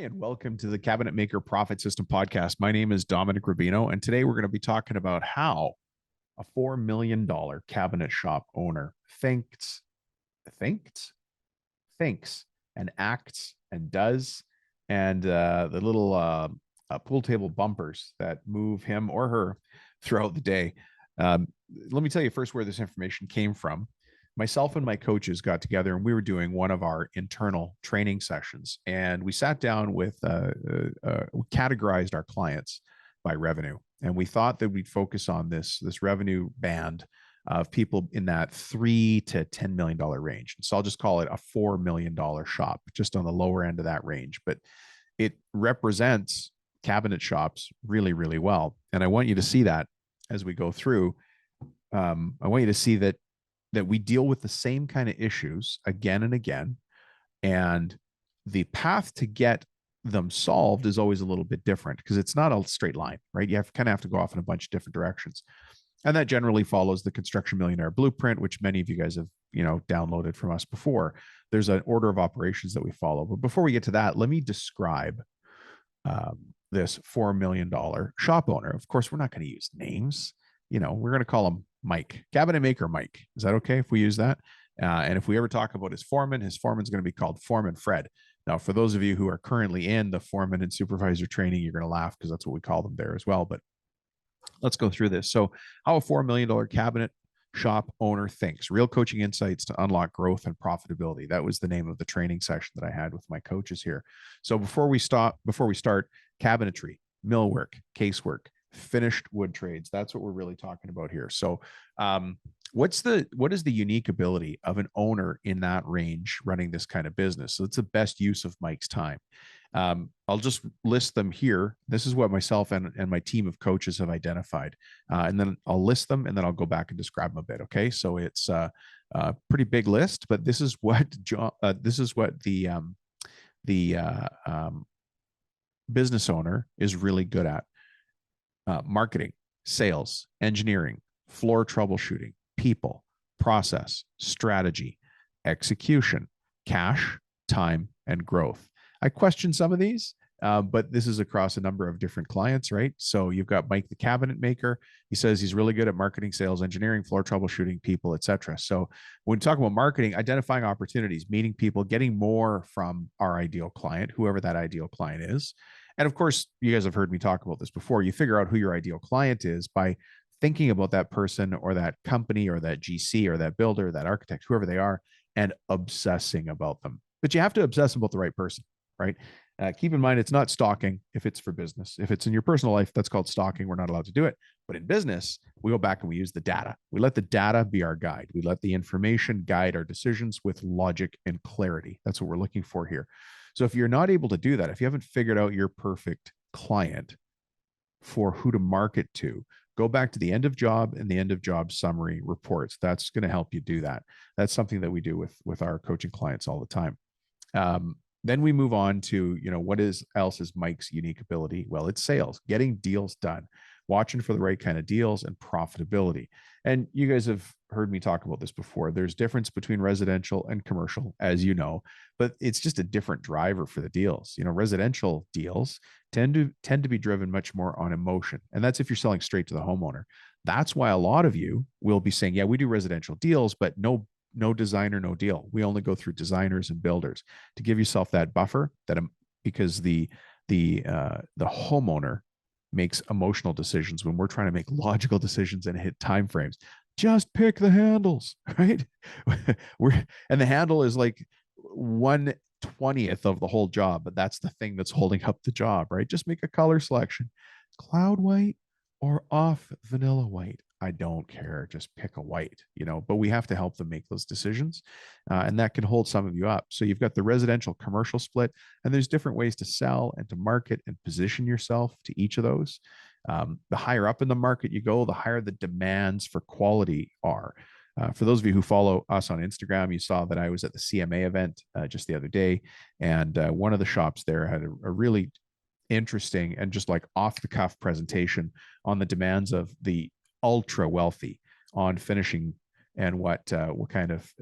and welcome to the Cabinet Maker Profit System podcast. My name is Dominic Rubino, and today we're going to be talking about how a $4 million cabinet shop owner thinks, and acts and does, and the little pool table bumpers that move him or her throughout the day. Let me tell you first where this information came from. Myself and my coaches got together and we were doing one of our internal training sessions, and we sat down with we categorized our clients by revenue, and we thought that we'd focus on this revenue band of people in that $3 to $10 million range. So I'll just call it a $4 million shop, just on the lower end of that range, but it represents cabinet shops really, really well. And I want you to see that as we go through. I want you to see that we deal with the same kind of issues again and again, and the path to get them solved is always a little bit different because it's not a straight line, right? You kind of have to go off in a bunch of different directions. And that generally follows the Construction Millionaire Blueprint, which many of you guys have, downloaded from us before. There's an order of operations that we follow. But before we get to that, let me describe this $4 million shop owner. Of course, we're not going to use names. We're going to call him Mike, cabinet maker Mike. Is that okay if we use that? And if we ever talk about his foreman's going to be called Foreman Fred. Now, for those of you who are currently in the foreman and supervisor training, you're going to laugh because that's what we call them there as well. But let's go through this. So how a $4 million cabinet shop owner thinks, real coaching insights to unlock growth and profitability. That was the name of the training session that I had with my coaches here. So before we start, cabinetry, millwork, casework, finished wood trades. That's what we're really talking about here. So what is the unique ability of an owner in that range running this kind of business? So it's the best use of Mike's time. I'll just list them here. This is what myself and my team of coaches have identified. And then I'll list them and then I'll go back and describe them a bit. Okay. So it's a pretty big list, but this is what the business owner is really good at. Marketing, sales, engineering, floor troubleshooting, people, process, strategy, execution, cash, time, and growth. I question some of these, but this is across a number of different clients, right? So you've got Mike, the cabinet maker. He says he's really good at marketing, sales, engineering, floor troubleshooting, people, etc. So when we talk about marketing, identifying opportunities, meeting people, getting more from our ideal client, whoever that ideal client is. And of course, you guys have heard me talk about this before. You figure out who your ideal client is by thinking about that person or that company or that GC or that builder, that architect, whoever they are, and obsessing about them. But you have to obsess about the right person, right? Keep in mind, it's not stalking if it's for business. If it's in your personal life, that's called stalking. We're not allowed to do it. But in business, we go back and we use the data. We let the data be our guide. We let the information guide our decisions with logic and clarity. That's what we're looking for here. So if you're not able to do that, if you haven't figured out your perfect client for who to market to, go back to the end of job and the end of job summary reports. That's going to help you do that. That's something that we do with our coaching clients all the time. Then we move on to, what else is Mike's unique ability? Well, it's sales, getting deals done, watching for the right kind of deals, and profitability. And you guys have heard me talk about this before. There's difference between residential and commercial, as you know, but it's just a different driver for the deals. Residential deals tend to be driven much more on emotion. And that's if you're selling straight to the homeowner. That's why a lot of you will be saying, yeah, we do residential deals, but no designer, no deal. We only go through designers and builders to give yourself that buffer because the homeowner makes emotional decisions when we're trying to make logical decisions and hit timeframes. Just pick the handles, right? And the handle is like 1/20th of the whole job, but that's the thing that's holding up the job, right? Just make a color selection, cloud white or off vanilla white. I don't care. Just pick a white, but we have to help them make those decisions. And that can hold some of you up. So you've got the residential commercial split, and there's different ways to sell and to market and position yourself to each of those. The higher up in the market you go, the higher the demands for quality are. For those of you who follow us on Instagram, you saw that I was at the CMA event just the other day. And one of the shops there had a really interesting and just like off the cuff presentation on the demands of the ultra wealthy on finishing and what kind of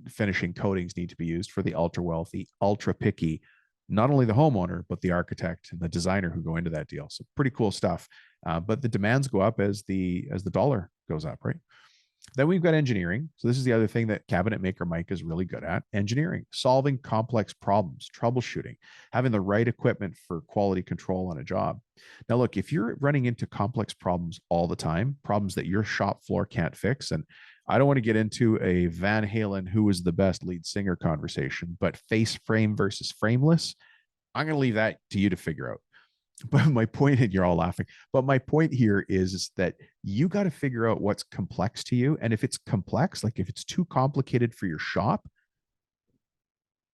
finishing coatings need to be used for the ultra wealthy, ultra picky, not only the homeowner, but the architect and the designer who go into that deal. So pretty cool stuff. But the demands go up as the dollar goes up, right? Then we've got engineering. So this is the other thing that cabinet maker Mike is really good at: engineering, solving complex problems, troubleshooting, having the right equipment for quality control on a job. Now, look, if you're running into complex problems all the time, problems that your shop floor can't fix, and I don't want to get into a Van Halen who is the best lead singer conversation, but face frame versus frameless, I'm going to leave that to you to figure out. But my point, and you're all laughing, but my point here is that you got to figure out what's complex to you. And if it's complex, like if it's too complicated for your shop,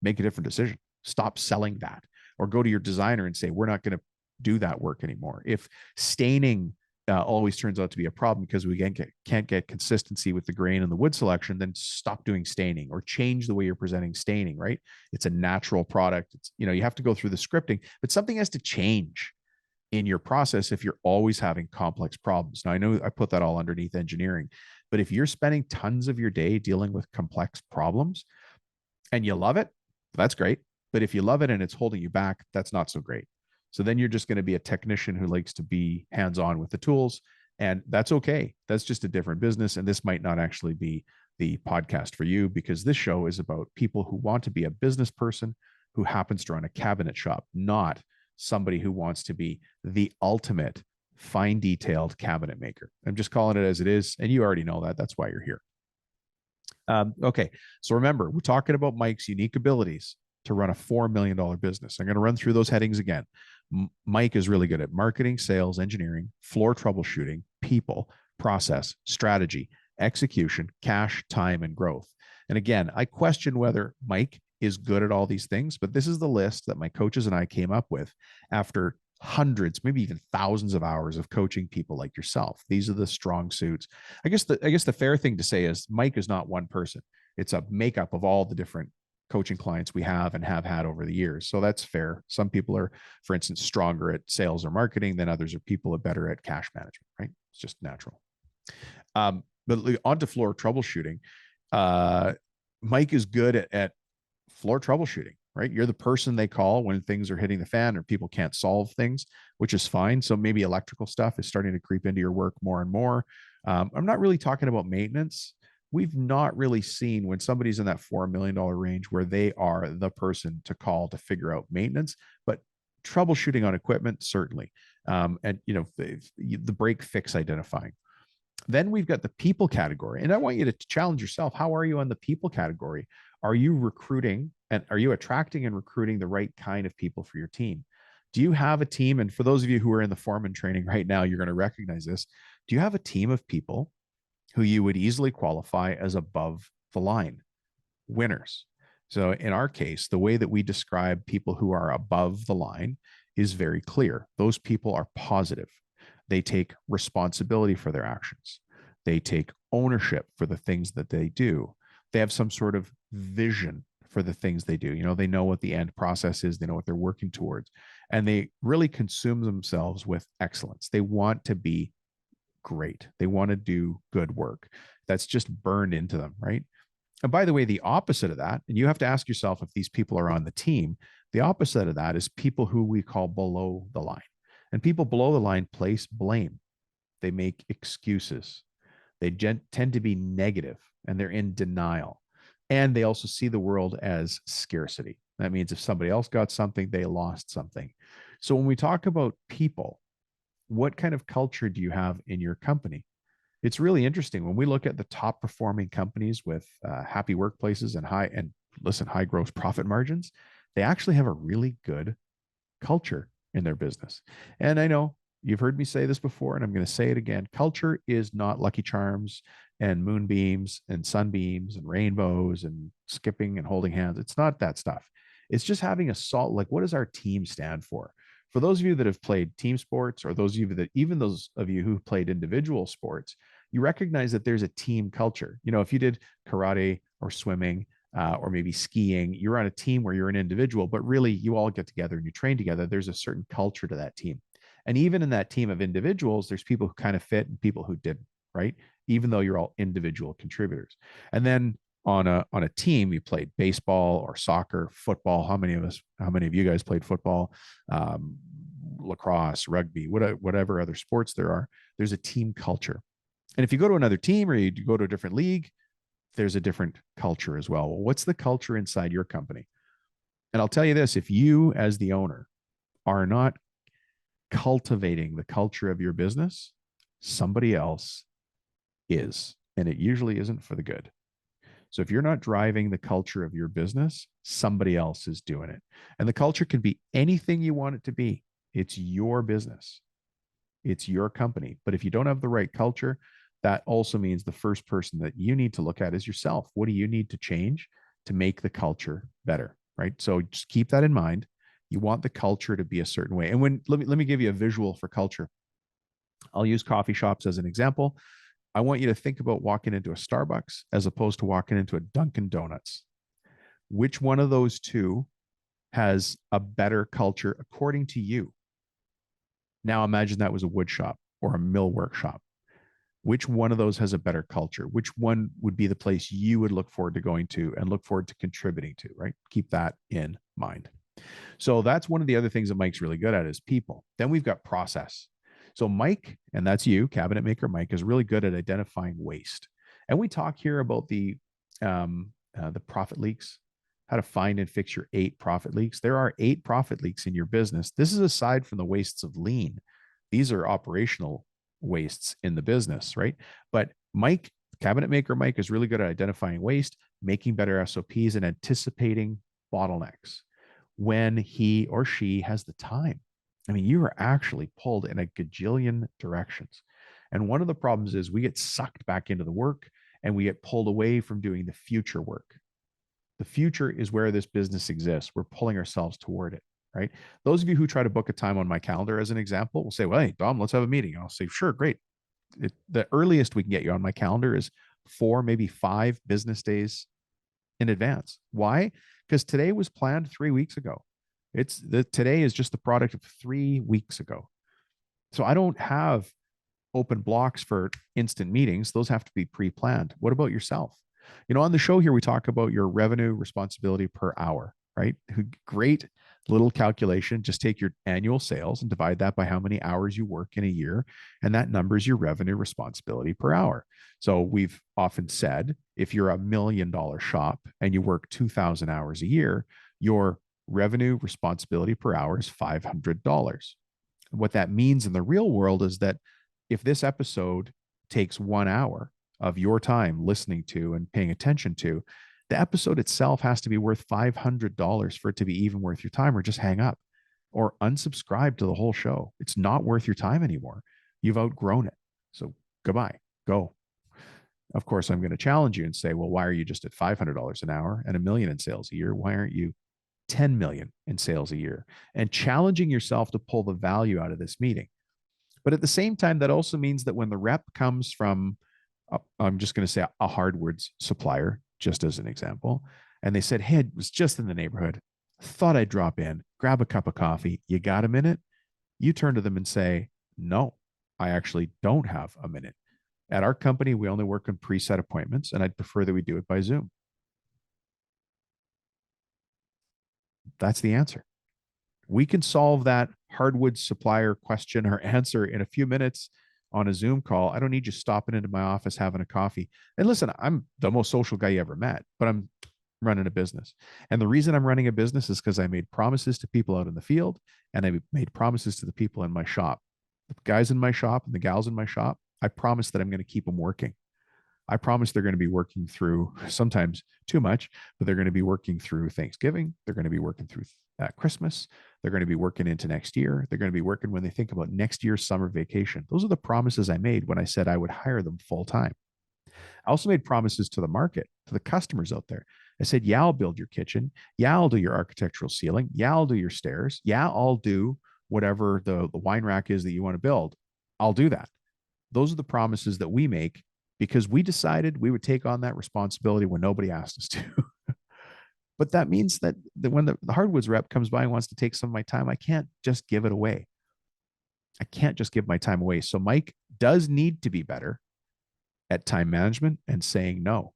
make a different decision. Stop selling that, or go to your designer and say, we're not going to do that work anymore. If staining always turns out to be a problem because we can't get consistency with the grain and the wood selection, then stop doing staining or change the way you're presenting staining, right? It's a natural product. It's, you have to go through the scripting, but something has to change in your process if you're always having complex problems. Now, I know I put that all underneath engineering, but if you're spending tons of your day dealing with complex problems and you love it, that's great. But if you love it and it's holding you back, that's not so great. So then you're just going to be a technician who likes to be hands-on with the tools, and that's okay. That's just a different business. And this might not actually be the podcast for you, because this show is about people who want to be a business person who happens to run a cabinet shop, not somebody who wants to be the ultimate fine detailed cabinet maker. I'm just calling it as it is. And you already know that. That's why you're here. Okay. So remember, we're talking about Mike's unique abilities to run a $4 million business. I'm going to run through those headings again. Mike is really good at marketing, sales, engineering, floor troubleshooting, people, process, strategy, execution, cash, time, and growth. And again, I question whether Mike is good at all these things, but this is the list that my coaches and I came up with after hundreds, maybe even thousands of hours of coaching people like yourself. These are the strong suits. I guess the fair thing to say is Mike is not one person. It's a makeup of all the different coaching clients we have and have had over the years. So that's fair. Some people are, for instance, stronger at sales or marketing than others, are people are better at cash management, right? It's just natural. But onto floor troubleshooting. Mike is good at floor troubleshooting, right? You're the person they call when things are hitting the fan or people can't solve things, which is fine. So maybe electrical stuff is starting to creep into your work more and more. I'm not really talking about maintenance. We've not really seen when somebody's in that $4 million range where they are the person to call to figure out maintenance, but troubleshooting on equipment, certainly. And the break fix identifying. Then we've got the people category. And I want you to challenge yourself. How are you on the people category? Are you recruiting and are you attracting and recruiting the right kind of people for your team? Do you have a team? And for those of you who are in the foreman training right now, you're going to recognize this. Do you have a team of people who you would easily qualify as above the line winners? So in our case, the way that we describe people who are above the line is very clear. Those people are positive. They take responsibility for their actions. They take ownership for the things that they do. They have some sort of vision for the things they do. They know what the end process is. They know what they're working towards. And they really consume themselves with excellence. They want to be great. They want to do good work. That's just burned into them, right? And by the way, the opposite of that, and you have to ask yourself if these people are on the team, the opposite of that is people who we call below the line. And people below the line place blame. They make excuses. They tend to be negative and they're in denial. And they also see the world as scarcity. That means if somebody else got something, they lost something. So when we talk about people, what kind of culture do you have in your company? It's really interesting. When we look at the top performing companies with happy workplaces and high gross profit margins, they actually have a really good culture in their business. And I know you've heard me say this before, and I'm going to say it again. Culture is not Lucky Charms and moonbeams and sunbeams and rainbows and skipping and holding hands. It's not that stuff. It's just having a solid, like, what does our team stand for? For those of you that have played team sports, or those of you that, even those of you who played individual sports, you recognize that there's a team culture. If you did karate or swimming, or maybe skiing, you're on a team where you're an individual, but really you all get together and you train together. There's a certain culture to that team. And even in that team of individuals, there's people who kind of fit and people who didn't, right? Even though you're all individual contributors. And then on a team, you played baseball or soccer, football. How many of you guys played football, um, lacrosse, rugby, whatever other sports there are? There's a team culture. And if you go to another team or you go to a different league, there's a different culture as well. What's the culture inside your company? And I'll tell you this, if you as the owner are not cultivating the culture of your business, somebody else is. And it usually isn't for the good. So if you're not driving the culture of your business, somebody else is doing it. And the culture can be anything you want it to be. It's your business, it's your company. But if you don't have the right culture, that also means the first person that you need to look at is yourself. What do you need to change to make the culture better? Right. So just keep that in mind. You want the culture to be a certain way. And let me give you a visual for culture. I'll use coffee shops as an example. I want you to think about walking into a Starbucks as opposed to walking into a Dunkin' Donuts. Which one of those two has a better culture according to you? Now imagine that was a wood shop or a millwork shop. Which one of those has a better culture? Which one would be the place you would look forward to going to and look forward to contributing to, right? Keep that in mind. So that's one of the other things that Mike's really good at is people. Then we've got process. So Mike, and that's you, cabinet maker Mike, is really good at identifying waste. And we talk here about the profit leaks, how to find and fix your 8 profit leaks. There are 8 profit leaks in your business. This is aside from the wastes of lean. These are operational wastes in the business, right? But Mike, cabinet maker Mike, is really good at identifying waste, making better SOPs, and anticipating bottlenecks when he or she has the time. I mean, you are actually pulled in a gajillion directions. And one of the problems is we get sucked back into the work and we get pulled away from doing the future work. The future is where this business exists. We're pulling ourselves toward it, right? Those of you who try to book a time on my calendar, as an example, will say, well, hey, Dom, let's have a meeting. And I'll say, sure, great. The earliest we can get you on my calendar is 4, maybe 5 business days in advance. Why? Because today was planned 3 weeks ago. Today is just the product of 3 weeks ago. So I don't have open blocks for instant meetings. Those have to be pre-planned. What about yourself? On the show here, we talk about your revenue responsibility per hour, right? Great little calculation. Just take your annual sales and divide that by how many hours you work in a year. And that number is your revenue responsibility per hour. So we've often said, if you're $1 million shop and you work 2,000 hours a year, your revenue responsibility per hour is $500. What that means in the real world is that if this episode takes 1 hour of your time listening to and paying attention to, the episode itself has to be worth $500 for it to be even worth your time, or just hang up or unsubscribe to the whole show. It's not worth your time anymore. You've outgrown it. So goodbye, go. Of course, I'm going to challenge you and say, well, why are you just at $500 an hour and $1 million in sales a year? Why aren't you 10 million in sales a year? And challenging yourself to pull the value out of this meeting. But at the same time, that also means that when the rep comes from, I'm just going to say a hardwoods supplier, just as an example, and they said, hey, it was just in the neighborhood, thought I'd drop in, grab a cup of coffee. You got a minute? You turn to them and say, no, I actually don't have a minute. At our company, we only work on preset appointments, and I'd prefer that we do it by Zoom. That's the answer. We can solve that hardwood supplier question or answer in a few minutes on a Zoom call. I don't need you stopping into my office having a coffee. And listen, I'm the most social guy you ever met, but I'm running a business. And the reason I'm running a business is because I made promises to people out in the field, and I made promises to the people in my shop. The guys in my shop and the gals in my shop, I promise that I'm going to keep them working. I promise they're going to be working through, sometimes too much, but they're going to be working through Thanksgiving. They're going to be working through Christmas. They're going to be working into next year. They're going to be working when they think about next year's summer vacation. Those are the promises I made when I said I would hire them full time. I also made promises to the market, to the customers out there. I said, yeah, I'll build your kitchen. Yeah, I'll do your architectural ceiling. Yeah, I'll do your stairs. Yeah, I'll do whatever the wine rack is that you want to build. I'll do that. Those are the promises that we make because we decided we would take on that responsibility when nobody asked us to. But that means that when the hardwoods rep comes by and wants to take some of my time, I can't just give it away. I can't just give my time away. So Mike does need to be better at time management and saying no.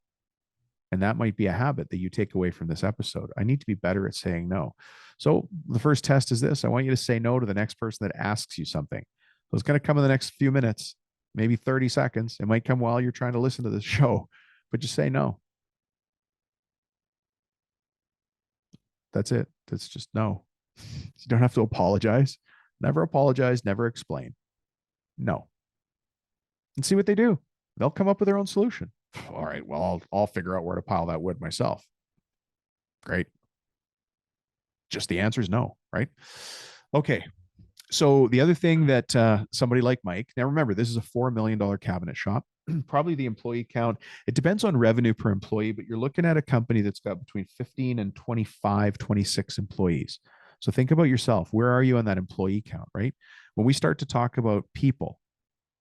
And that might be a habit that you take away from this episode. I need to be better at saying no. So the first test is this. I want you to say no to the next person that asks you something. So it's going to come in the next few minutes, maybe 30 seconds. It might come while you're trying to listen to this show, but just say no. That's it. That's just no. You don't have to apologize. Never apologize, never explain. No. And see what they do. They'll come up with their own solution. All right, well, I'll figure out where to pile that wood myself. Great. Just the answer is no, right? Okay. So the other thing that somebody like Mike, now remember, this is a $4 million cabinet shop. Probably the employee count, it depends on revenue per employee, but you're looking at a company that's got between 15 and 25, 26 employees. So think about yourself. Where are you on that employee count, right? When we start to talk about people,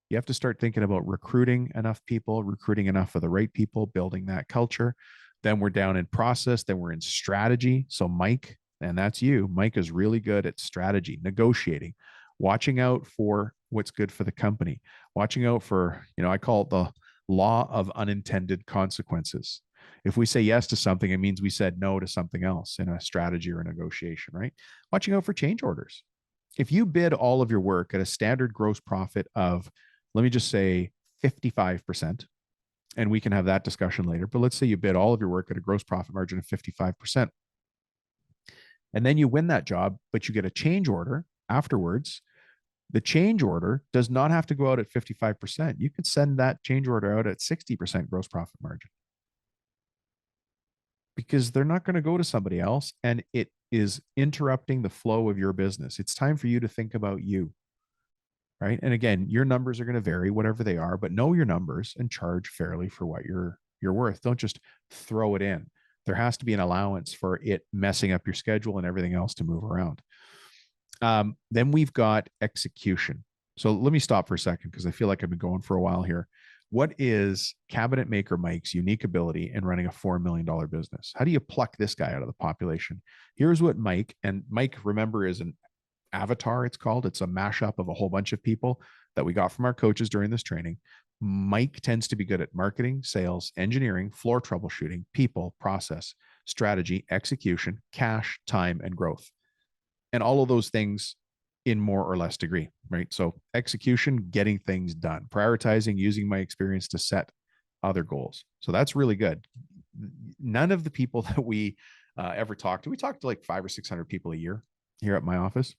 you have to start thinking about recruiting enough people, recruiting enough of the right people, building that culture. Then we're down in process, then we're in strategy. So Mike, and that's you. Mike is really good at strategy, negotiating, watching out for what's good for the company, watching out for, I call it the law of unintended consequences. If we say yes to something, it means we said no to something else in a strategy or a negotiation, right? Watching out for change orders. If you bid all of your work at a standard gross profit of, let me just say 55%, and we can have that discussion later, but let's say you bid all of your work at a gross profit margin of 55%. And then you win that job, but you get a change order afterwards. The change order does not have to go out at 55%. You could send that change order out at 60% gross profit margin because they're not going to go to somebody else and it is interrupting the flow of your business. It's time for you to think about you, right? And again, your numbers are going to vary, whatever they are, but know your numbers and charge fairly for what you're worth. Don't just throw it in. There has to be an allowance for it messing up your schedule and everything else to move around. Then we've got execution. So let me stop for a second because I feel like I've been going for a while here. What is cabinet maker Mike's unique ability in running a $4 million business? How do you pluck this guy out of the population? Here's what Mike, and Mike, remember, is an avatar, it's called. It's a mashup of a whole bunch of people that we got from our coaches during this training. Mike tends to be good at marketing, sales, engineering, floor troubleshooting, people, process, strategy, execution, cash, time, and growth. And all of those things in more or less degree, right? So execution, getting things done, prioritizing, using my experience to set other goals. So that's really good. None of the people that we ever talked to, we talked to like 500 or 600 people a year here at my office.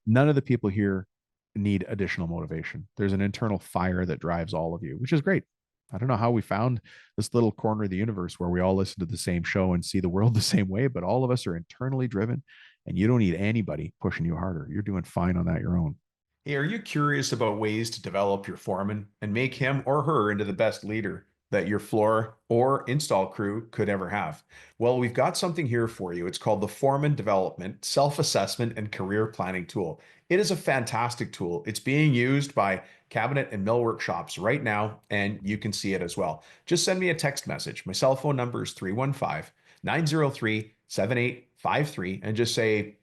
None of the people here need additional motivation. There's an internal fire that drives all of you, which is great. I don't know how we found this little corner of the universe where we all listen to the same show and see the world the same way, but all of us are internally driven and you don't need anybody pushing you harder. You're doing fine on that your own. Hey, are you curious about ways to develop your foreman and make him or her into the best leader that your floor or install crew could ever have? Well, we've got something here for you. It's called the Foreman Development Self-Assessment and Career Planning Tool. It is a fantastic tool. It's being used by cabinet and millwork shops right now, and you can see it as well. Just send me a text message. My cell phone number is 315-903-7853, and just say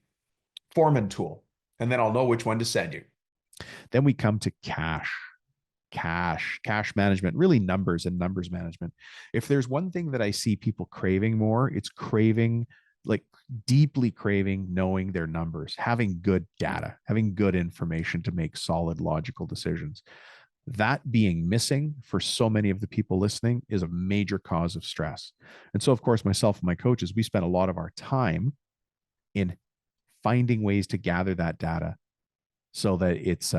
Foreman Tool, and then I'll know which one to send you. Then we come to cash management, really numbers and numbers management. If there's one thing that I see people craving more, it's craving, like deeply craving knowing their numbers, having good data, having good information to make solid, logical decisions. That being missing for so many of the people listening is a major cause of stress. And so, of course, myself and my coaches, we spend a lot of our time in finding ways to gather that data so that it's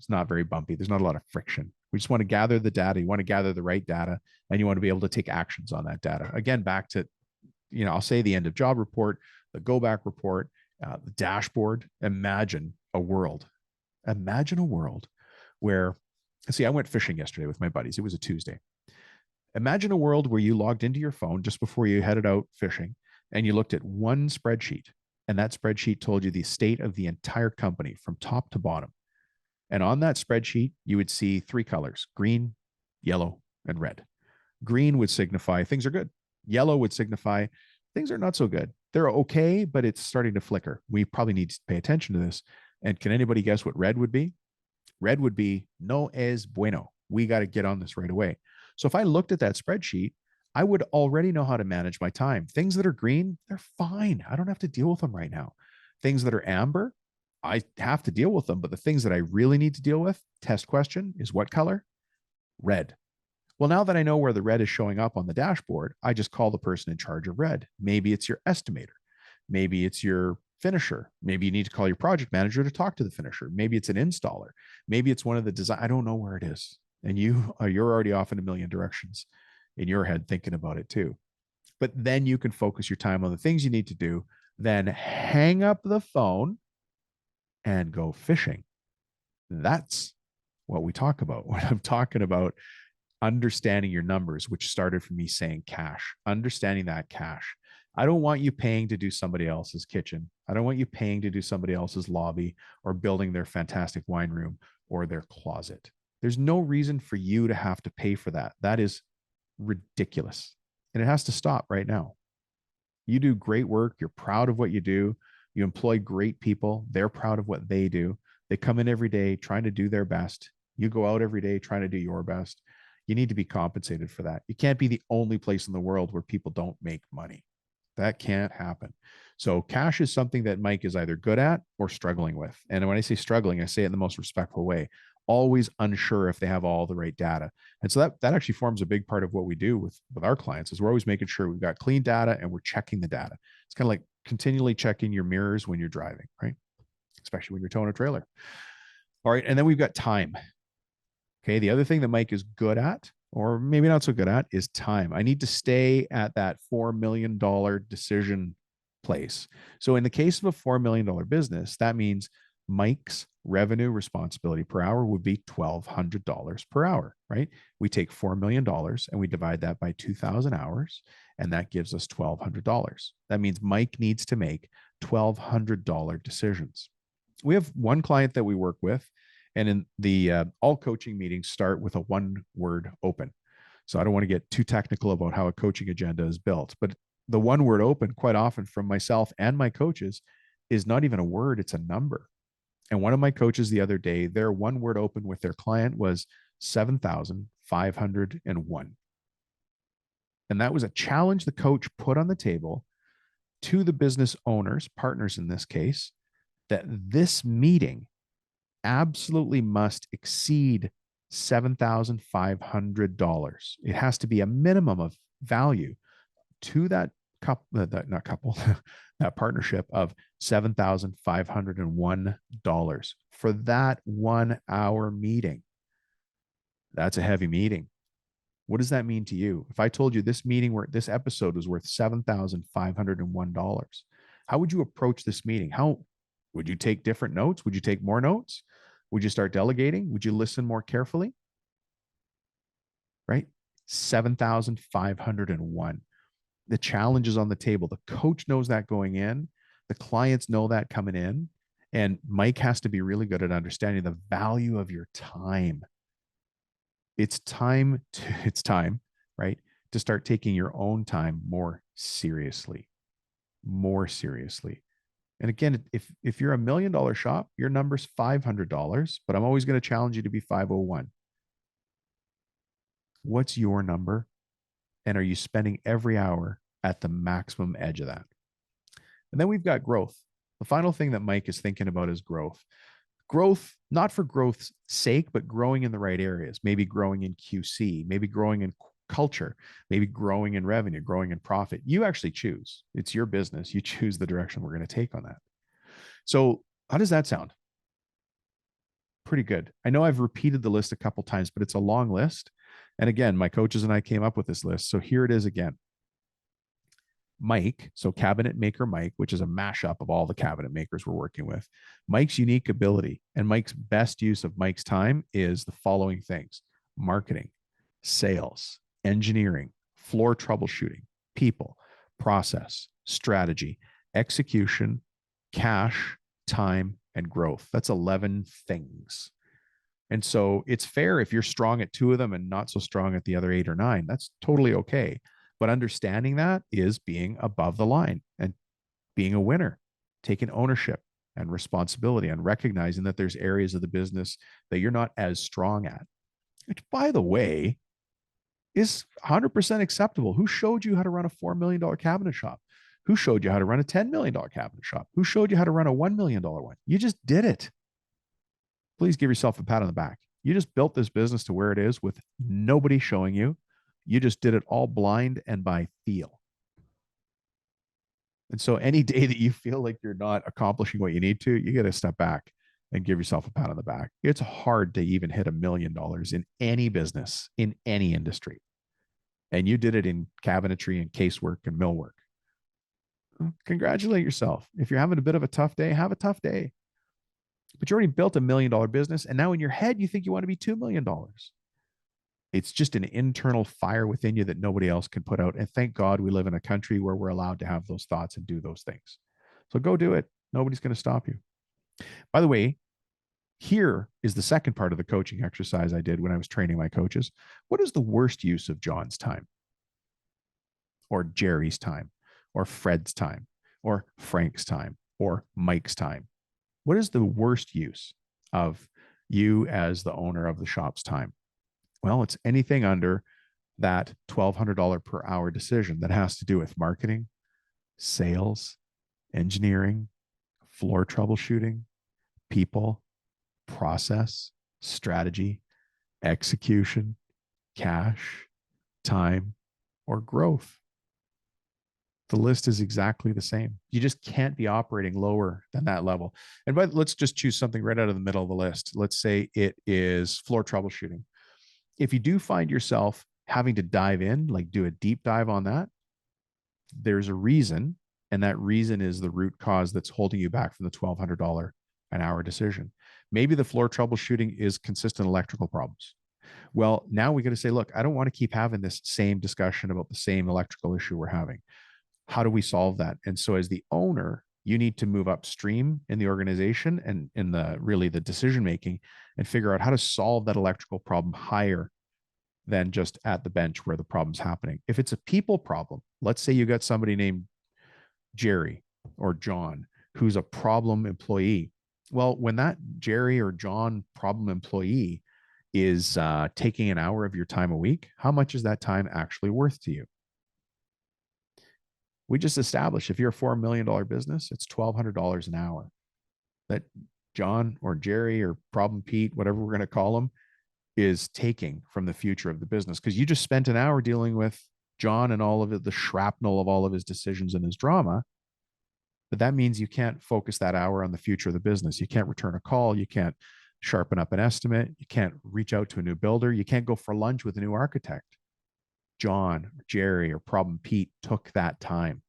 not very bumpy. There's not a lot of friction. We just want to gather the data. You want to gather the right data, and you want to be able to take actions on that data. Again, back to, I'll say the end of job report, the go back report, the dashboard. Imagine a world where, see, I went fishing yesterday with my buddies. It was a Tuesday. Imagine a world where you logged into your phone just before you headed out fishing and you looked at one spreadsheet, and that spreadsheet told you the state of the entire company from top to bottom. And on that spreadsheet, you would see three colors: green, yellow, and red. Green would signify things are good. Yellow would signify things are not so good. They're okay, but it's starting to flicker. We probably need to pay attention to this. And can anybody guess what red would be? Red would be no es bueno. We got to get on this right away. So if I looked at that spreadsheet, I would already know how to manage my time. Things that are green, they're fine. I don't have to deal with them right now. Things that are amber, I have to deal with them. But the things that I really need to deal with, test question is what color? Red. Well, now that I know where the red is showing up on the dashboard, I just call the person in charge of red. Maybe it's your estimator. Maybe it's your finisher. Maybe you need to call your project manager to talk to the finisher. Maybe it's an installer. Maybe it's one of the design. I don't know where it is. And you're already off in a million directions in your head thinking about it too. But then you can focus your time on the things you need to do, then hang up the phone and go fishing. That's what we talk about when I'm talking about understanding your numbers, which started from me saying cash, understanding that cash. I don't want you paying to do somebody else's kitchen. I don't want you paying to do somebody else's lobby or building their fantastic wine room or their closet. There's no reason for you to have to pay for that. That is ridiculous. And it has to stop right now. You do great work. You're proud of what you do. You employ great people. They're proud of what they do. They come in every day trying to do their best. You go out every day trying to do your best. You need to be compensated for that. You can't be the only place in the world where people don't make money. That can't happen. So cash is something that Mike is either good at or struggling with. And when I say struggling, I say it in the most respectful way. Always unsure if they have all the right data. And so that actually forms a big part of what we do with our clients is we're always making sure we've got clean data and we're checking the data. It's kind of like continually checking your mirrors when you're driving, right? Especially when you're towing a trailer. All right. And then we've got time. Okay. The other thing that Mike is good at, or maybe not so good at, is time. I need to stay at that $4 million decision place. So in the case of a $4 million business, that means Mike's revenue responsibility per hour would be $1,200 per hour, right? We take $4 million and we divide that by 2,000 hours, and that gives us $1,200. That means Mike needs to make $1,200 decisions. We have one client that we work with, and in the all coaching meetings start with a one-word open. So I don't want to get too technical about how a coaching agenda is built, but the one word open quite often from myself and my coaches is not even a word, it's a number. And one of my coaches the other day, their one word open with their client was 7,501. And that was a challenge the coach put on the table to the business owners, partners in this case, that this meeting absolutely must exceed $7,500. It has to be a minimum of value to that couple, not couple, that partnership of $7,501 for that 1 hour meeting. That's a heavy meeting. What does that mean to you? If I told you this this episode was worth $7,501, how would you approach this meeting? How would you take different notes? Would you take more notes? Would you start delegating? Would you listen more carefully? Right? 7,501. The challenge is on the table. The coach knows that going in. The clients know that coming in. And Mike has to be really good at understanding the value of your time. It's time, right? To start taking your own time more seriously. More seriously. And again, if you're $1 million shop, your number's $500, but I'm always going to challenge you to be 501. What's your number? And are you spending every hour at the maximum edge of that? And then we've got growth. The final thing that Mike is thinking about is growth. Growth, not for growth's sake, but growing in the right areas. Maybe growing in QC, maybe growing in culture, maybe growing in revenue, growing in profit. You actually choose. It's your business. You choose the direction we're going to take on that. So how does that sound? Pretty good. I know I've repeated the list a couple times, but it's a long list. And again, my coaches and I came up with this list. So here it is again. Mike, so cabinet maker Mike, which is a mashup of all the cabinet makers we're working with. Mike's unique ability and Mike's best use of Mike's time is the following things: marketing, sales, engineering, floor troubleshooting, people, process, strategy, execution, cash, time, and growth. That's 11 things. And so it's fair if you're strong at 2 of them and not so strong at the other 8 or 9. That's totally okay. But understanding that is being above the line and being a winner, taking ownership and responsibility and recognizing that there's areas of the business that you're not as strong at. Which, by the way, is 100% acceptable. Who showed you how to run a $4 million cabinet shop? Who showed you how to run a $10 million cabinet shop? Who showed you how to run a $1 million one? You just did it. Please give yourself a pat on the back. You just built this business to where it is with nobody showing you. You just did it all blind and by feel. And so any day that you feel like you're not accomplishing what you need to, you got to step back and give yourself a pat on the back. It's hard to even hit $1 million in any business, in any industry. And you did it in cabinetry and casework and millwork. Congratulate yourself. If you're having a bit of a tough day, have a tough day. But you already built $1 million business. And now in your head, you think you want to be $2 million. It's just an internal fire within you that nobody else can put out. And thank God we live in a country where we're allowed to have those thoughts and do those things. So go do it. Nobody's going to stop you. By the way, here is the second part of the coaching exercise I did when I was training my coaches. What is the worst use of John's time? Or Jerry's time? Or Fred's time? Or Frank's time? Or Mike's time? What is the worst use of you as the owner of the shop's time? Well, it's anything under that $1,200 per hour decision that has to do with marketing, sales, engineering, floor troubleshooting, people, process, strategy, execution, cash, time, or growth. The list is exactly the same. You just can't be operating lower than that level. And let's just choose something right out of the middle of the list. Let's say it is floor troubleshooting. If you do find yourself having to dive in, like do a deep dive on that, there's a reason. And that reason is the root cause that's holding you back from the $1,200 an hour decision. Maybe the floor troubleshooting is consistent electrical problems. Well, now we got to say, look, I don't want to keep having this same discussion about the same electrical issue we're having. How do we solve that? And so as the owner, you need to move upstream in the organization and in the decision making and figure out how to solve that electrical problem higher than just at the bench where the problem's happening. If it's a people problem, let's say you got somebody named Jerry or John who's a problem employee. Well, when that Jerry or John problem employee is taking an hour of your time a week, how much is that time actually worth to you? We just established if you're a $4 million business, it's $1,200 an hour that John or Jerry or Problem Pete, whatever we're going to call them, is taking from the future of the business. Because you just spent an hour dealing with John and all of it, the shrapnel of all of his decisions and his drama. But that means you can't focus that hour on the future of the business. You can't return a call. You can't sharpen up an estimate. You can't reach out to a new builder. You can't go for lunch with a new architect. John, Jerry, or Problem Pete took that time.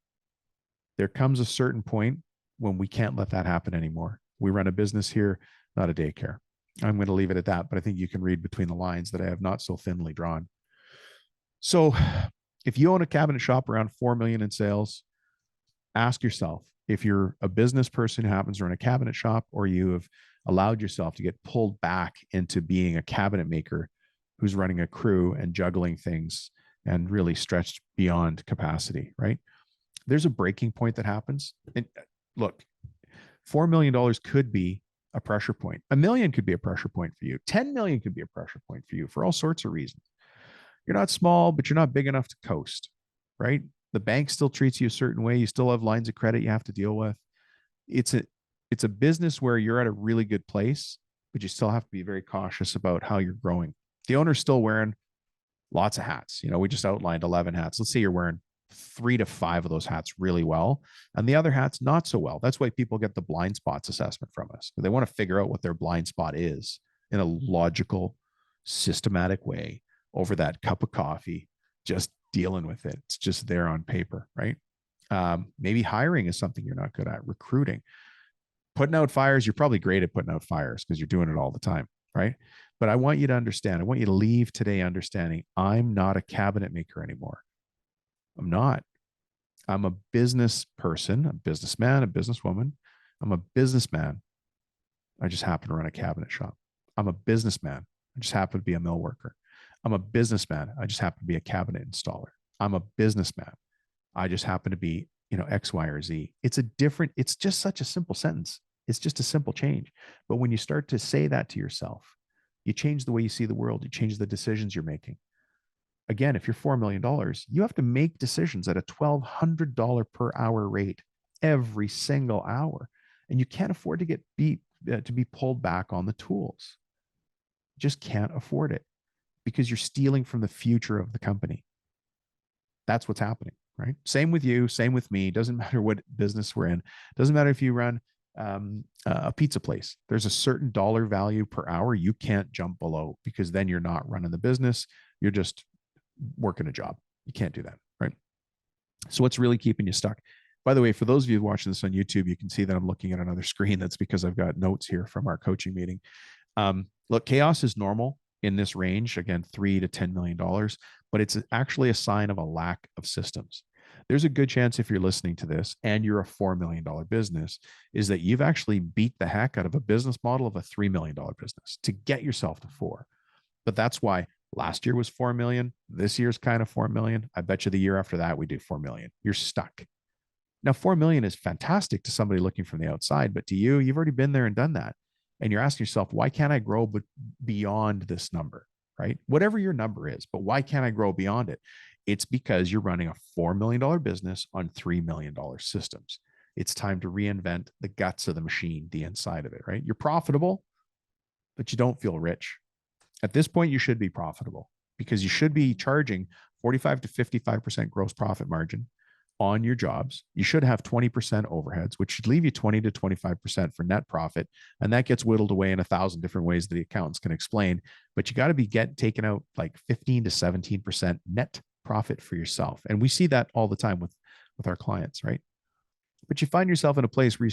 There comes a certain point when we can't let that happen anymore. We run a business here, not a daycare. I'm going to leave it at that, but I think you can read between the lines that I have not so thinly drawn. So if you own a cabinet shop around 4 million in sales, ask yourself if you're a business person who happens to run a cabinet shop, or you have allowed yourself to get pulled back into being a cabinet maker who's running a crew and juggling things and really stretched beyond capacity, right? There's a breaking point that happens. And look, $4 million could be a pressure point. $1 million could be a pressure point for you. 10 million could be a pressure point for you for all sorts of reasons. You're not small, but you're not big enough to coast, right? The bank still treats you a certain way. You still have lines of credit you have to deal with. It's a business where you're at a really good place, but you still have to be very cautious about how you're growing. The owner's still wearing lots of hats. We just outlined 11 hats. Let's say you're wearing 3 to 5 of those hats really well, and the other hats not so well. That's why people get the blind spots assessment from us. They want to figure out what their blind spot is in a logical, systematic way over that cup of coffee, just dealing with it. It's just there on paper, right? Maybe hiring is something you're not good at. Recruiting, putting out fires. You're probably great at putting out fires because you're doing it all the time, right? But I want you to understand, I want you to leave today understanding I'm not a cabinet maker anymore. I'm not. I'm a business person, a businessman, a businesswoman. I'm a businessman. I just happen to run a cabinet shop. I'm a businessman. I just happen to be a mill worker. I'm a businessman. I just happen to be a cabinet installer. I'm a businessman. I just happen to be, X, Y, or Z. It's just such a simple sentence. It's just a simple change. But when you start to say that to yourself, you change the way you see the world. You change the decisions you're making. Again, if you're $4 million, you have to make decisions at a $1,200 per hour rate every single hour. And you can't afford to to be pulled back on the tools. Just can't afford it because you're stealing from the future of the company. That's what's happening, right? Same with you, same with me. Doesn't matter what business we're in. Doesn't matter if you run a pizza place. There's a certain dollar value per hour you can't jump below because then you're not running the business. You're just working a job. You can't do that, right? So what's really keeping you stuck? By the way, for those of you watching this on YouTube, you can see that I'm looking at another screen. That's because I've got notes here from our coaching meeting. Look, chaos is normal in this range, again, $3 to $10 million, but it's actually a sign of a lack of systems. There's a good chance if you're listening to this and you're a $4 million business, is that you've actually beat the heck out of a business model of a $3 million business to get yourself to four. But that's why last year was 4 million. This year's kind of 4 million. I bet you the year after that, we do 4 million. You're stuck. Now, 4 million is fantastic to somebody looking from the outside, but to you, you've already been there and done that. And you're asking yourself, why can't I grow beyond this number, right? Whatever your number is, but why can't I grow beyond it? It's because you're running a $4 million business on $3 million systems. It's time to reinvent the guts of the machine, the inside of it, right? You're profitable, but you don't feel rich. At this point, you should be profitable because you should be charging 45 to 55% gross profit margin on your jobs. You should have 20% overheads, which should leave you 20 to 25% for net profit. And that gets whittled away in 1,000 different ways that the accountants can explain. But you got to be taking out like 15 to 17% net profit for yourself. And we see that all the time with our clients, right? But you find yourself in a place where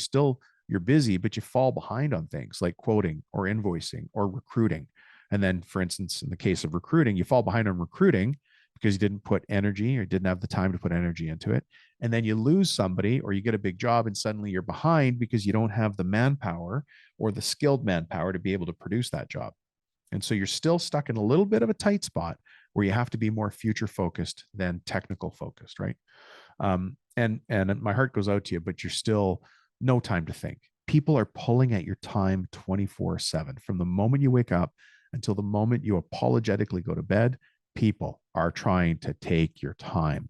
you're busy, but you fall behind on things like quoting or invoicing or recruiting. And then, for instance, in the case of recruiting, you fall behind on recruiting because you didn't put energy or didn't have the time to put energy into it. And then you lose somebody or you get a big job and suddenly you're behind because you don't have the manpower or the skilled manpower to be able to produce that job. And so you're still stuck in a little bit of a tight spot where you have to be more future focused than technical focused, right? And my heart goes out to you, but you're still no time to think. People are pulling at your time 24/7 from the moment you wake up until the moment you apologetically go to bed. People are trying to take your time.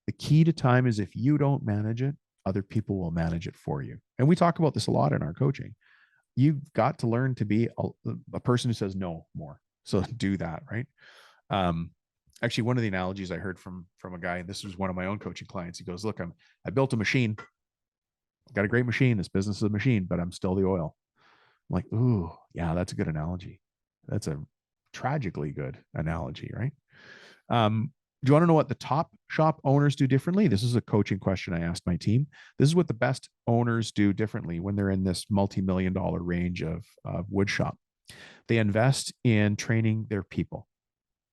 The key to time is if you don't manage it, other people will manage it for you. And we talk about this a lot in our coaching. You've got to learn to be a person who says no more. So do that, right? Actually, one of the analogies I heard from a guy, and this was one of my own coaching clients. He goes, "Look, I built a machine. Got a great machine. This business is a machine, but I'm still the oil." I'm like, ooh, yeah, that's a good analogy. That's a tragically good analogy, right? Do you want to know what the top shop owners do differently? This is a coaching question I asked my team. This is what the best owners do differently when they're in this multi-million-dollar range of wood shop. They invest in training their people.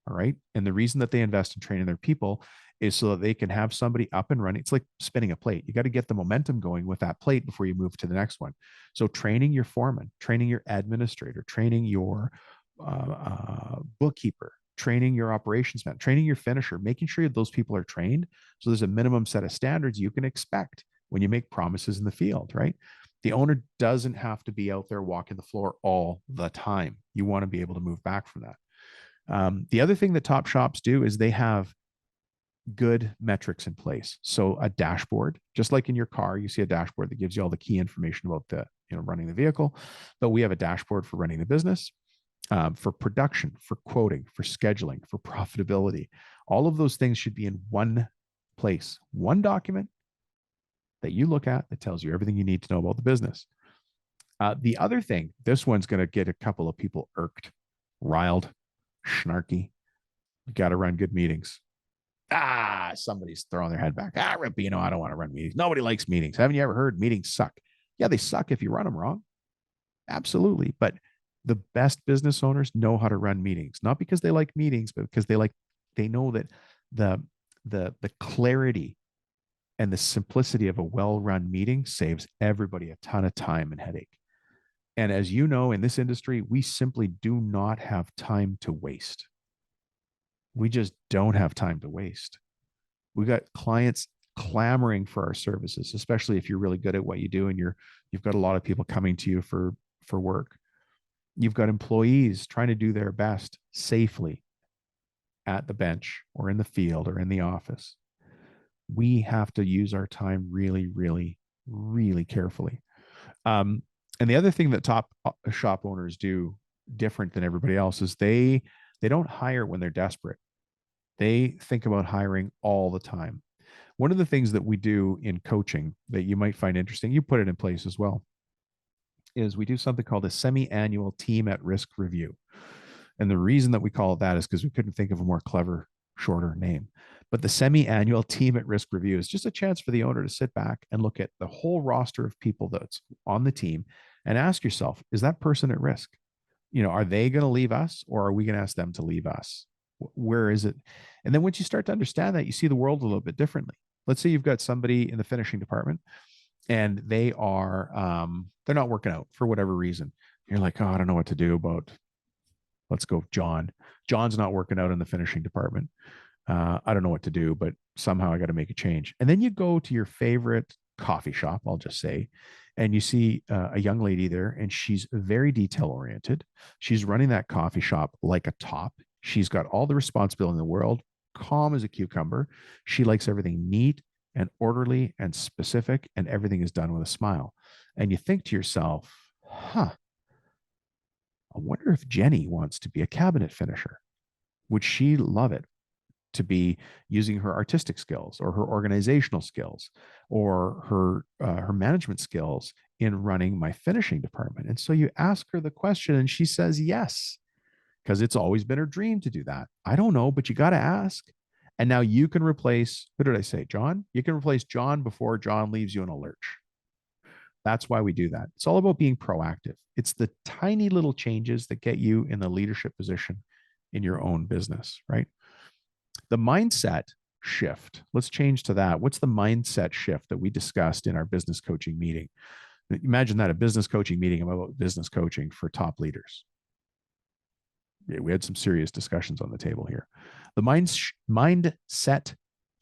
All right. And the reason that they invest in training their people is so that they can have somebody up and running. It's like spinning a plate. You got to get the momentum going with that plate before you move to the next one. So training your foreman, training your administrator, training your bookkeeper, training your operations man, training your finisher, making sure those people are trained. So there's a minimum set of standards you can expect when you make promises in the field, right? The owner doesn't have to be out there walking the floor all the time. You want to be able to move back from that. The other thing that top shops do is they have good metrics in place. So a dashboard, just like in your car, you see a dashboard that gives you all the key information about running the vehicle. But we have a dashboard for running the business, for production, for quoting, for scheduling, for profitability. All of those things should be in one place, one document that you look at that tells you everything you need to know about the business. The other thing, this one's going to get a couple of people irked, riled, snarky. You got to run good meetings. Somebody's throwing their head back. Rubino, I don't want to run meetings. Nobody likes meetings. Haven't you ever heard meetings suck? Yeah, they suck if you run them wrong. Absolutely. But the best business owners know how to run meetings, not because they like meetings, but because they know that the clarity and the simplicity of a well-run meeting saves everybody a ton of time and headache. And as you know, in this industry, we simply do not have time to waste. We just don't have time to waste. We got clients clamoring for our services, especially if you're really good at what you do and you've got a lot of people coming to you for work. You've got employees trying to do their best safely at the bench or in the field or in the office, we have to use our time really, really, really carefully. Um, and the other thing that top shop owners do different than everybody else is they don't hire when they're desperate. They think about hiring all the time. One of the things that we do in coaching that you might find interesting, you put it in place as well, is we do something called a semi-annual team at risk review. And the reason that we call it that is because we couldn't think of a more clever, shorter name. But the semi-annual team at risk review is just a chance for the owner to sit back and look at the whole roster of people that's on the team and ask yourself, is that person at risk? Are they going to leave us, or are we going to ask them to leave us? Where is it? And then once you start to understand that, you see the world a little bit differently. Let's say you've got somebody in the finishing department and they're not working out for whatever reason. You're like, oh, I don't know what to do about, let's go John. John's not working out in the finishing department. I don't know what to do, but somehow I got to make a change. And then you go to your favorite coffee shop, I'll just say, and you see a young lady there, and she's very detail oriented. She's running that coffee shop like a top. She's got all the responsibility in the world, calm as a cucumber. She likes everything neat and orderly and specific, and everything is done with a smile. And you think to yourself, I wonder if Jenny wants to be a cabinet finisher. Would she love it to be using her artistic skills or her organizational skills or her management skills in running my finishing department? And so you ask her the question and she says yes, because it's always been her dream to do that. I don't know, but you got to ask. And now you can replace, who did I say, John? You can replace John before John leaves you in a lurch. That's why we do that. It's all about being proactive. It's the tiny little changes that get you in the leadership position in your own business, right? The mindset shift, let's change to that. What's the mindset shift that we discussed in our business coaching meeting? Imagine that, a business coaching meeting about business coaching for top leaders. Yeah, we had some serious discussions on the table here. The mindset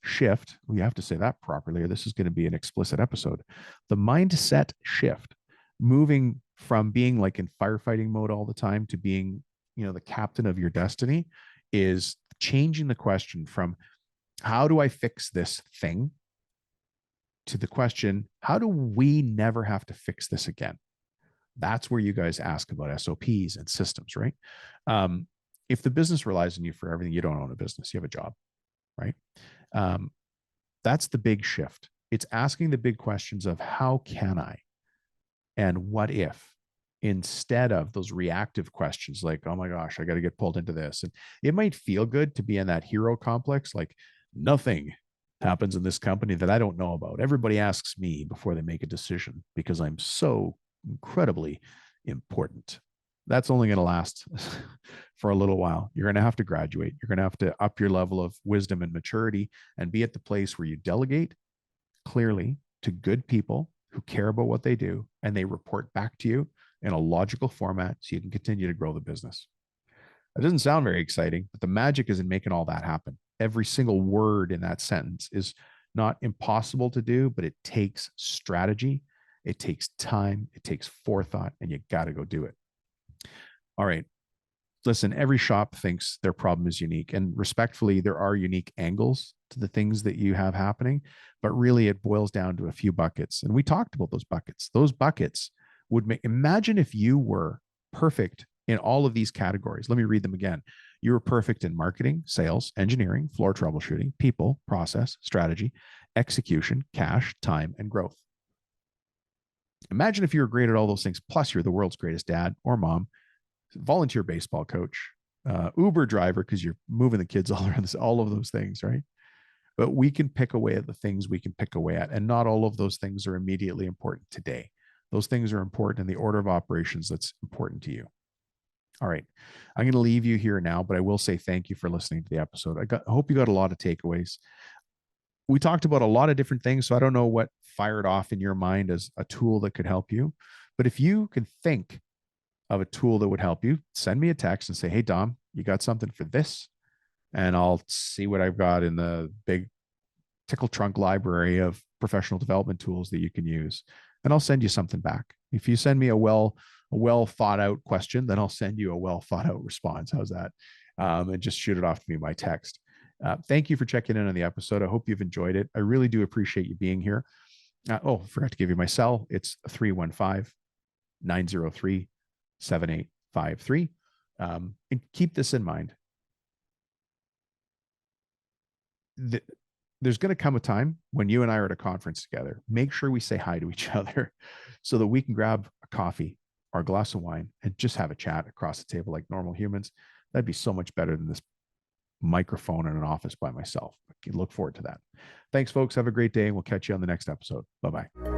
shift, we have to say that properly, or this is going to be an explicit episode. The mindset shift, moving from being like in firefighting mode all the time to being, the captain of your destiny, is changing the question from how do I fix this thing to the question, how do we never have to fix this again? That's where you guys ask about SOPs and systems, right? If the business relies on you for everything, you don't own a business, you have a job, right? That's the big shift. It's asking the big questions of how can I and what if, instead of those reactive questions like, oh my gosh, I got to get pulled into this. And it might feel good to be in that hero complex, like nothing happens in this company that I don't know about. Everybody asks me before they make a decision because I'm so incredibly important. That's only going to last for a little while. You're going to have to graduate. You're going to have to up your level of wisdom and maturity and be at the place where you delegate clearly to good people who care about what they do, and they report back to you in a logical format so you can continue to grow the business. That doesn't sound very exciting, but the magic is in making all that happen. Every single word in that sentence is not impossible to do, but it takes strategy, it takes time, it takes forethought, and you got to go do it. All right. Listen, every shop thinks their problem is unique, and respectfully, there are unique angles to the things that you have happening, but really it boils down to a few buckets. And we talked about those buckets. Those buckets would make, imagine if you were perfect in all of these categories. Let me read them again. You were perfect in marketing, sales, engineering, floor troubleshooting, people, process, strategy, execution, cash, time, and growth. Imagine if you were great at all those things, plus you're the world's greatest dad or mom, volunteer baseball coach, Uber driver, because you're moving the kids all around this, all of those things, right? But we can pick away at the things we can pick away at. And not all of those things are immediately important today. Those things are important in the order of operations that's important to you. All right. I'm going to leave you here now, but I will say thank you for listening to the episode. I hope you got a lot of takeaways. We talked about a lot of different things, so I don't know what fired off in your mind as a tool that could help you. But if you can think of a tool that would help you, send me a text and say, hey, Dom, you got something for this? And I'll see what I've got in the big tickle trunk library of professional development tools that you can use. And I'll send you something back. If you send me a well thought out question, then I'll send you a well thought out response. How's that? and just shoot it off to me by text. Thank you for checking in on the episode. I hope you've enjoyed it. I really do appreciate you being here. Forgot to give you my cell. It's 315 903 7853. And keep this in mind. There's going to come a time when you and I are at a conference together. Make sure we say hi to each other so that we can grab a coffee or a glass of wine and just have a chat across the table like normal humans. That'd be so much better than this microphone in an office by myself. I look forward to that. Thanks, folks. Have a great day, and we'll catch you on the next episode. Bye-bye.